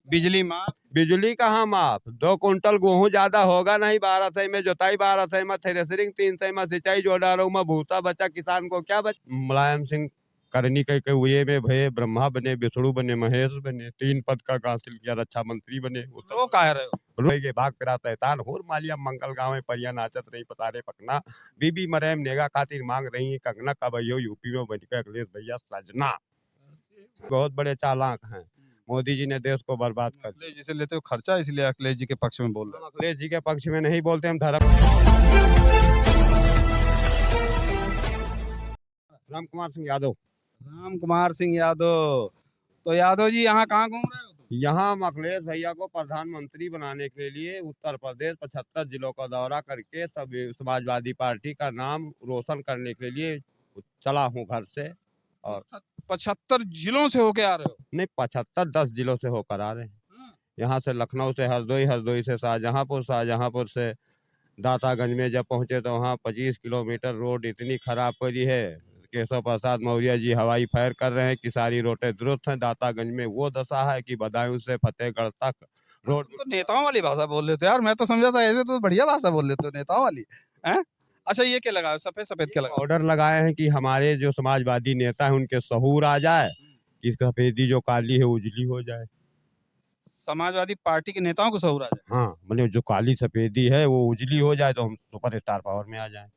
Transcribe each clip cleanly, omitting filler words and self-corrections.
बिजली माफ। बिजली कहाँ माफ, 2 कुंटल गेहूं ज्यादा होगा नहीं, 1200 में जोताई, 1200 में थ्रेसरिंग, 300 में सिंचाई, जो डारो में भूसा बचा, किसान को क्या बचा। मुलायम सिंह करनी कह हुए में भये, ब्रह्मा बने, विष्णु बने, महेश बने, 3 पद का हासिल किया, रक्षा मंत्री बने। रो कह रहे हो? रोएगे भाग फिरा तैतान होर मालिया, मंगल गाँव में परिया नाचत रही पतारे पकना, बीबी मरैम नेगा खातिर मांग रही है कंगना, कबैयो यूपी में बन के अखिलेश भैया सजना। बहुत बड़े चालाक हैं, मोदी जी ने देश को बर्बाद कर दिया। अखिलेश जी से लेते हो खर्चा, इसलिए अखिलेश जी के पक्ष में बोल रहे हम हो। अखिलेश जी के पक्ष में नहीं बोलते, हम धर्म। राम कुमार सिंह यादव। राम कुमार सिंह यादव। तो यादव जी यहाँ कहाँ घूम रहे हो तुम? यहाँ हम अखिलेश भैया को प्रधानमंत्री बनाने के लिए उत्तर प्रदेश 75 जिलों का दौरा करके सब समाजवादी पार्टी का नाम रोशन करने के लिए चला हूँ घर से। और 75 जिलों से होके आ रहे हो? नहीं, 75-10 जिलों से होकर आ रहे हैं। हाँ। यहाँ से लखनऊ से हरदोई, हरदोई से शाहजहांपुर, शाहजहांपुर से दातागंज में जब पहुंचे तो वहाँ 25 किलोमीटर रोड इतनी खराब पड़ी है। केशव प्रसाद मौर्य जी हवाई फायर कर रहे हैं कि सारी रोडें दुरुस्त हैं। दातागंज में वो दशा है कि बदायूं से फतेहगढ़ तक रोड। तुम तो नेताओं वाली भाषा बोल लेते हो यार, मैं तो समझा था ऐसे तो बढ़िया भाषा बोल लेते हो नेताओं वाली। हैं? अच्छा ये क्या लगाओ, सफेद सफेद क्या लगाओ? ऑर्डर लगाए हैं कि हमारे जो समाजवादी नेता हैं उनके सहूर आ जाए, कि सफेदी जो काली है उजली हो जाए। समाजवादी पार्टी के नेताओं को सहूर आ जाए। हाँ, मतलब जो काली सफेदी है वो उजली हो जाए तो हम सुपर स्टार पावर में आ जाए।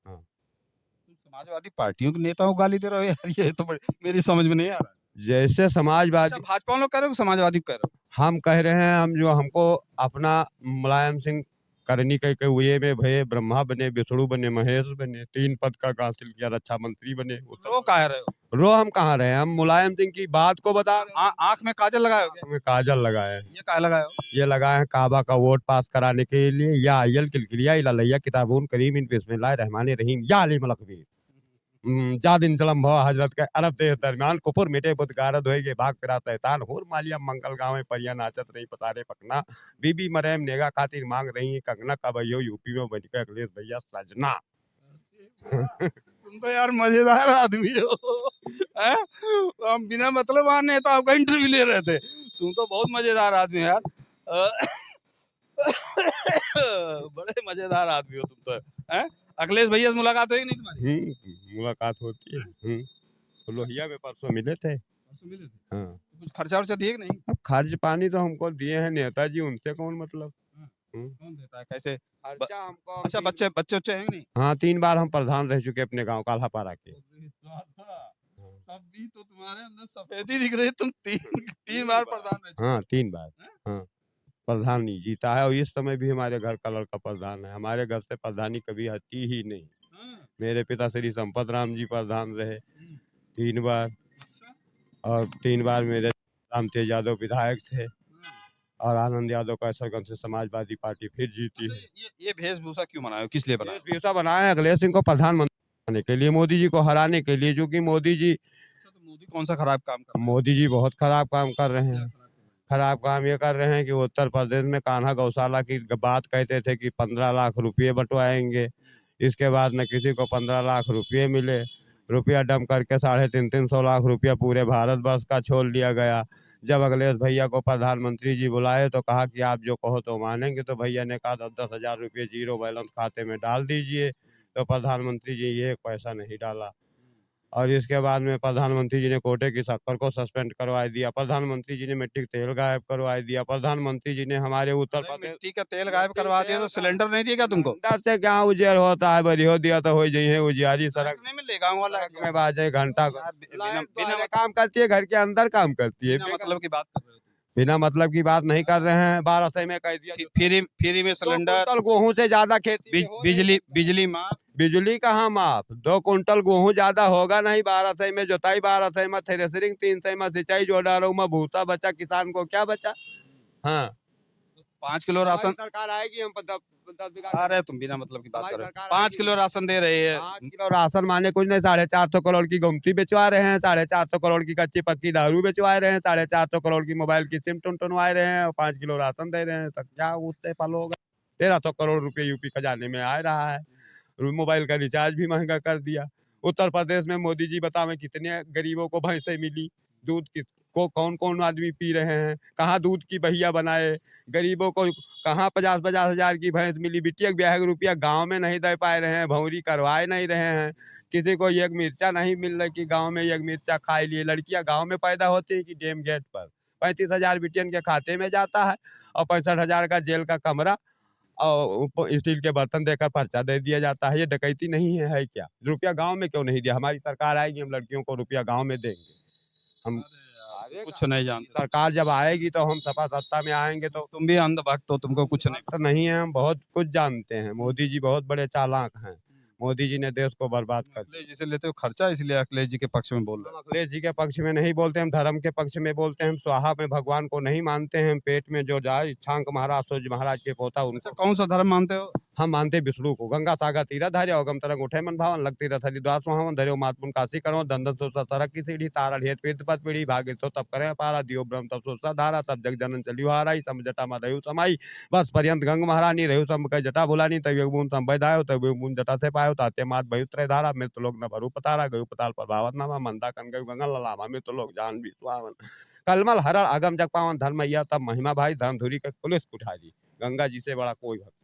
हाँ। तुम समाजवादी पार्टियों के नेताओं को गाली दे रहे हो यार, ये तो मेरी समझ में नहीं आ रहा। जैसे अच्छा समाजवादी भाजपा लोग कह रहे हो, समाजवादी कह रहे हो? हम कह रहे हैं, हम जो हमको अपना मुलायम सिंह करनी कह हुए में भये, ब्रह्मा बने, विष्णु बने, महेश बने, 3 पद का हासिल किया, रक्षा मंत्री बने। रो कह रहे हो? रो हम कहाँ रहे हैं, हम मुलायम सिंह की बात को बता रहे हैं। आंख में काजल लगाए हो क्या? हमें काजल लगाए हैं। ये क्या लगाए हो? ये लगाए हैं काबा का वोट पास कराने के लिए, या अय्यल किलकिलिया इलालैया किताबून करीम इन बिस्मिल्लाह रहमानिर रहीम या अली मलकबीर जादिन जलम भव हजरत के अरब देश दरमियान कुफुर मिटे बुत गारद होएगे भाग फिरा तैतान होर मालिया, मंगल गाँव में परिया नाचत रही पतारे पकना, बीबी मरैम नेगा खातिर मांग रही है कंगना, कबैयो यूपी में बन के अखिलेश भैया सजना। तुम तो यार मजेदार आदमी हो। हैं? हम बिना मतलब वहाँ नेताओं का इंटरव्यू ले रहे थे। तुम तो बहुत मजेदार आदमी हो यार। बड़े मजेदार आदमी हो तुम तो। हैं? अखिलेश भैया से मुलाकात हुई नहीं तुम्हारी? मुलाकात होती है। तो लोहिया में परसों मिले थे। परसों मिले थे? हाँ। कुछ खर्चा वर्चा दिए कि नहीं? अब खर्च पानी तो हमको दिए हैं नेताजी, उनसे कौन मतलब। कौन देता है कैसे? खर्चा हमको अच्छा बच्चे बच्चे उच्चे हैं कि नहीं? हाँ, 3 बार हम प्रधान रह चुके अपने गांव काल्हापारा के। तब भी तो तुम्हारे अंदर सफेदी दिख रही है, तुम तीन बार प्रधान रह चुके हो। हाँ, 3 बार। हैं? हाँ, प्रधान नहीं जीता है और इस समय भी हमारे घर का लड़का प्रधान है। हमारे घर से प्रधानी कभी हटी ही नहीं। हाँ। मेरे पिता श्री संपत राम जी प्रधान रहे 3 बार, अच्छा। और 3 बार मेरे रामतेज यादव विधायक थे, और आनंद यादव कैसरगंज से समाजवादी पार्टी फिर जीती अच्छा, है। ये वेशभूषा क्यों बनाए हो, किस लिए बनाए हो? वेशभूषा बनाया है अखिलेश सिंह को प्रधानमंत्री बनाने के लिए, मोदी जी को हराने के लिए, क्योंकि मोदी जी अच्छा तो मोदी कौन सा खराब काम कर रहा है? मोदी जी बहुत खराब काम कर रहे क्या हैं। खराब कर रहा है? खराब काम ये कर रहे हैं कि उत्तर प्रदेश में कान्हा गौशाला की बात कहते थे कि 15 लाख रुपये बंटवाएंगे। इसके बाद न किसी को 15 लाख रुपये मिले, रुपया डम करके 350 लाख रुपया पूरे भारत वर्ष का छोड़ दिया गया। जब अखिलेश भैया को प्रधानमंत्री जी बुलाए तो कहा कि आप जो कहो तो मानेंगे, तो भैया ने कहा 10-10 हज़ार रुपये जीरो बैलेंस खाते में डाल दीजिए। तो प्रधानमंत्री जी ये एक पैसा नहीं डाला, और इसके बाद में प्रधानमंत्री जी ने कोटे की शक्कर को सस्पेंड करवा दिया, प्रधानमंत्री जी ने मिट्टी का तेल गायब करवा दिया, प्रधानमंत्री जी ने हमारे उत्तर अरे प्रदेश मिट्टी का तेल गायब करवा दिया तो सिलेंडर नहीं दिया क्या तुमको? सिलेंडर से क्या उजियर होता है, बरी हो दिया तो हो जाइए उजियारी। सड़क नहीं मिलेगा गाँव वाला सड़क में बाजे घंटा यार लाइट तो आगे काम करती है, घर के अंदर काम करती है। बिना मतलब की बात कर रहे हो तुम। बिना मतलब की बात नहीं कर रहे हैं। 1200 में कह दिया फ्री में 2 सिलेंडर, कुंटल गेहूं से ज्यादा खेती में हो नहीं। बिजली माफ। बिजली कहाँ माफ, 2 कुंटल गेहूं ज्यादा होगा नहीं, 1200 में जोताई, 1200 में थ्रेसरिंग, 300 में सिंचाई, जो डारो में भूसा बचा, किसान को क्या बचा। हाँ, 5 किलो राशन सरकार आएगी, हम 10 बीघा। अरे तुम बिना मतलब की बात कर रहे हो। सरकार 5 किलो राशन दे रही है। 5 किलो राशन माने कुछ नहीं, 450 करोड़ की गोमती बेचवा रहे हैं, 450 करोड़ की कच्ची पक्की दारू बेचवा रहे हैं, 450 करोड़ की मोबाइल की सिम टुनटुनवा रहे हैं, और 5 किलो राशन दे रहे हैं। तब क्या उससे पल होगा। 1300 करोड़ रुपये यूपी खजाने में आ रहा है। मोबाइल का रिचार्ज भी महंगा कर दिया। उत्तर प्रदेश में मोदी जी बतावें कितने गरीबों को भैंसें मिली, दूध की को कौन कौन आदमी पी रहे हैं, कहाँ दूध की बहिया बनाए, गरीबों को कहाँ 50-50 हज़ार की भैंस मिली, बिटिया ब्याह के रुपया गाँव में नहीं दे पाए रहे हैं, भौरी करवाए नहीं रहे हैं, किसी को एक मिर्चा नहीं मिल रही कि गाँव में एक मिर्चा खाए लिए। लड़कियाँ गाँव में पैदा होती है कि डैम गेट पर 35,000 बिटियन के खाते में जाता है और 65,000 का जेल का कमरा और स्टील के बर्तन देकर पर्चा दे दिया जाता है। ये डकैती नहीं है क्या? रुपया गाँव में क्यों नहीं दिया? हमारी सरकार आएगी, हम लड़कियों को रुपया गाँव में देंगे। हम अरे यार, कुछ नहीं जानते। सरकार जब आएगी तो हम सपा सत्ता में आएंगे तो तुम भी अंधभक्त हो, तुमको कुछ नहीं तो नहीं है, हम बहुत कुछ जानते हैं। मोदी जी बहुत बड़े चालाक हैं। मोदी जी ने देश को बर्बाद कर दिया। अखिलेश जी से लेते हो खर्चा, इसलिए अखिलेश जी के पक्ष में बोल रहे हम अखिलेश जी के पक्ष में नहीं बोलते, हम धर्म के पक्ष में बोलते हैं। हम स्वाहा में भगवान को नहीं मानते हैं। हम पेट में जो जाए इच्छांक महाराज सूर्य महाराज के पोता हो। उनको अच्छा, कौन सा धर्म मानते हो? हम मानते विष्णु को। गंगा सागर तीरा धार्य अगम तरंग उठे मन भावन लगती रथ हरिद्वार सुहावन धर्यो मातपुन काशी करो दंदन सोचा सरक की सीढ़ी तारा हेत तीर्थ पद पीढ़ी भागित तो तब करें पारा दियो ब्रह्म तब सोचा धारा तब जग जनन चलियो हाराई सम जटा में रहु समाई बस पर्यंत गंग महारानी रहु सम कई जटा भुलानी तब योग बूंद सम बधायो तब योग बूंद जटा से पायो ताते मात भयु त्रय धारा मृत्यु लोक न भरू पतारा गयु पताल पर भावत नामा मंदा कन गयु गंगा ललामा मृत्यु लोक जान भी सुहावन कलमल हरण अगम जग पावन धर्म मैया तब महिमा भाई धर्म धुरी के पुलिस कुठारी गंगा जी से बड़ा कोई भक्त।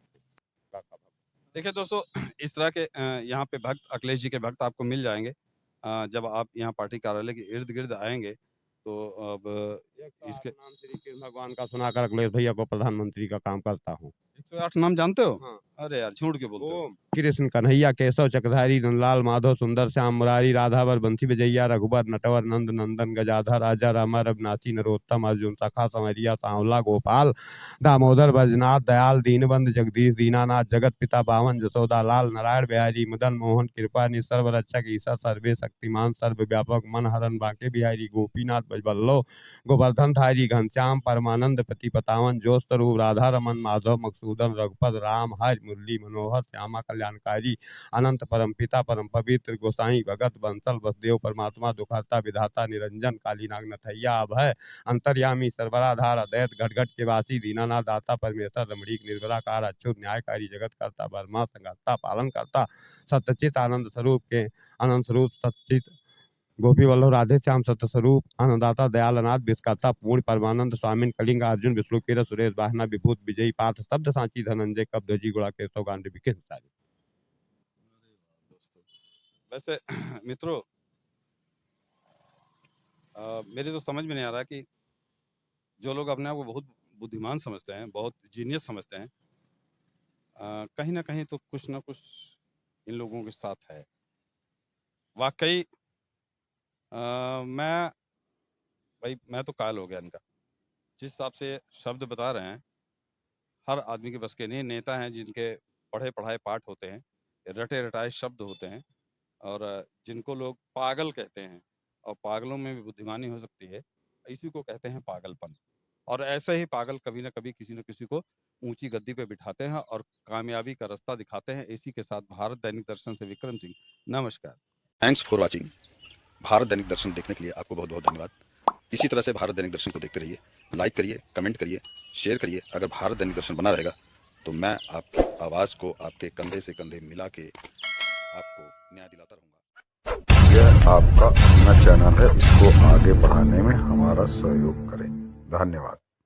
देखिए दोस्तों, इस तरह के यहाँ पे भक्त, अखिलेश जी के भक्त आपको मिल जाएंगे। जब आप यहाँ पार्टी कार्यालय के इर्द गिर्द आएंगे तो अब इसके नाम श्री कृष्ण भगवान का सुनाकर अखिलेश भैया को प्रधानमंत्री का काम करता हूँ। 108 नाम जानते हो? हाँ। अरे यार, झूठ क्यों बोलते हो? कृष्ण कन्हैया केशव चक्रधारी नंदलाल माधव सुंदर श्याम मुरारी राधावर बंसी विजयया रघुबर नटवर नंद नंदन गजाधर राजा रामा रघुनाथी नरोत्तम अर्जुन सखा संवरिया सांवला गोपाल दामोदर बजनाथ दयाल दीनबंध जगदीश दीनानाथ जगत पिता बावन जसोदा लाल नारायण बिहारी मदन मोहन कृपा सर्व रक्षक ईसा सर्वे शक्तिमान सर्व व्यापक मन हरण बांके बिहारी गोपीनाथ बजबल्लो गोवर्धन धारी घनश्याम परमानंद पति पतावन जोश स्वरूप राधा रमन माधव मकसूदन रघुपत राम हरि मुरली मनोहर श्यामा कल्याणकारी अनंत परम पिता परम पवित्र गोसाई भगत बंसल वसुदेव परमात्मा दुखहर्ता विधाता निरंजन कालीनाग नथैया अभय अंतर्यामी सर्वराधार अदैत घटघट के वासी दीनानाथ दाता परमेश्वर रमणीक निर्भराकार अच्युत न्यायकारी जगत करता बर्मा संगता पालन करता सत्यचित आनंद स्वरूप के अनंत स्वरूप सत्यचित गोपी वल्लभ राधे श्याम सत्य स्वरूप आनंदाता दयाल अनाथ विस्कर्ता पूर्ण परमानंद स्वामी कलिंग अर्जुन विष्णु किर सुरेश वाहना विभूत विजयी पार्थ शब्द सांची धनंजय कब्दजी गुड़ा केशव गांधी विकेश सारी। वैसे मित्रों, मेरे तो समझ में नहीं आ रहा कि जो लोग अपने आप को बहुत बुद्धिमान समझते हैं, बहुत जीनियस समझते हैं, कहीं ना कहीं तो कुछ ना कुछ इन लोगों के साथ है। वाकई मैं तो कायल हो गया इनका। जिस हिसाब से शब्द बता रहे हैं, हर आदमी के बस के नहीं। नेता हैं जिनके पढ़े पढ़ाए पाठ होते हैं, रटे रटाए शब्द होते हैं, और जिनको लोग पागल कहते हैं, और पागलों में भी बुद्धिमानी हो सकती है, इसी को कहते हैं पागलपन। और ऐसे ही पागल कभी ना कभी किसी न किसी को ऊंची गद्दी पे बिठाते हैं और कामयाबी का रास्ता दिखाते हैं। इसी के साथ भारत दैनिक दर्शन से विक्रम सिंह, नमस्कार। Thanks for watching. भारत दैनिक दर्शन देखने के लिए आपको बहुत बहुत धन्यवाद। इसी तरह से भारत दैनिक दर्शन को देखते रहिए, लाइक करिए, कमेंट करिए, शेयर करिए। अगर भारत दैनिक दर्शन बना रहेगा तो मैं आपकी आवाज़ को आपके कंधे से कंधे मिला के आपको न्याय दिलाता रहूँगा। यह आपका अपना चैनल है, इसको आगे बढ़ाने में हमारा सहयोग करें। धन्यवाद।